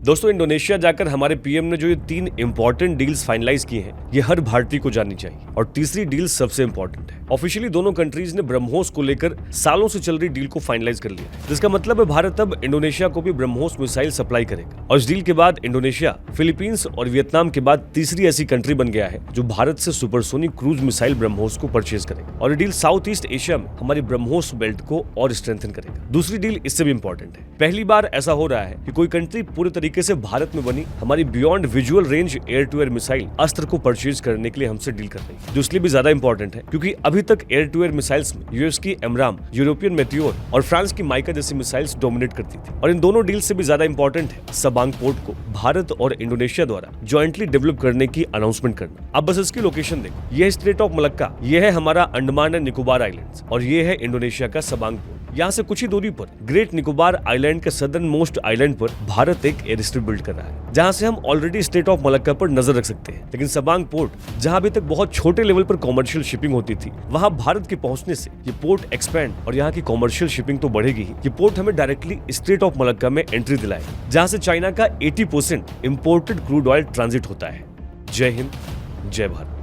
दोस्तों, इंडोनेशिया जाकर हमारे पीएम ने जो ये 3 इंपॉर्टेंट डील्स फाइनलाइज किए हैं, ये हर भारतीय को जाननी चाहिए। और तीसरी डील सबसे इंपॉर्टेंट है। ऑफिशियली दोनों कंट्रीज ने ब्रह्मोस को लेकर सालों से चल रही डील को फाइनलाइज कर लिया है, जिसका मतलब है भारत अब इंडोनेशिया को भी ब्रह्मोस मिसाइल सप्लाई करेगा। और इस डील के बाद इंडोनेशिया, फिलीपींस और वियतनाम के बाद तीसरी ऐसी कंट्री बन गया है जो भारत से सुपरसोनिक क्रूज मिसाइल ब्रह्मोस को परचेज करेगा। और ये डील साउथ ईस्ट एशिया में हमारी ब्रह्मोस बेल्ट को और स्ट्रेंथन करेगा। दूसरी डील इससे भी इंपॉर्टेंट है। पहली बार ऐसा हो रहा है कि कोई कंट्री पूरे तरीके से भारत में बनी हमारी beyond visual range air to air missile Astra को परचेज करने के लिए हमसे डील कर रही है, जो इसलिए भी ज्यादा इंपॉर्टेंट है क्योंकि अभी तक एयर टू एयर मिसाइल्स में यूएस की एमराम, यूरोपियन मेटियोर और फ्रांस की माइका जैसी मिसाइल्स डोमिनेट करती थी। और इन दोनों डील से भी ज्यादा इंपॉर्टेंट है सबांग पोर्ट को भारत और इंडोनेशिया द्वारा ज्वाइंटली डेवलप करने की अनाउंसमेंट करना। अब बस इसकी लोकेशन देखो, यह है स्ट्रेट ऑफ मलक्का, यह है हमारा अंडमान एंड निकोबार आइलैंड्स और ये है इंडोनेशिया का सबांग पोर्ट। यहाँ से कुछ ही दूरी पर ग्रेट निकोबार आइलैंड के सदर्न मोस्ट आइलैंड पर भारत एक एयर स्ट्रिप बिल्ड कर रहा है, जहाँ से हम ऑलरेडी स्ट्रेट ऑफ मलक्का पर नजर रख सकते हैं। लेकिन सबांग पोर्ट, जहाँ अभी तक बहुत छोटे लेवल पर कॉमर्शियल शिपिंग होती थी, वहाँ भारत के पहुंचने से ये पोर्ट एक्सपैंड और यहाँ की कॉमर्शियल शिपिंग तो बढ़ेगी ही। ये पोर्ट हमें डायरेक्टली स्ट्रेट ऑफ मलक्का में एंट्री दिलाएगा, जहाँ से चाइना का 80% इंपोर्टेड क्रूड ऑयल ट्रांजिट होता है। जय हिंद, जय भारत।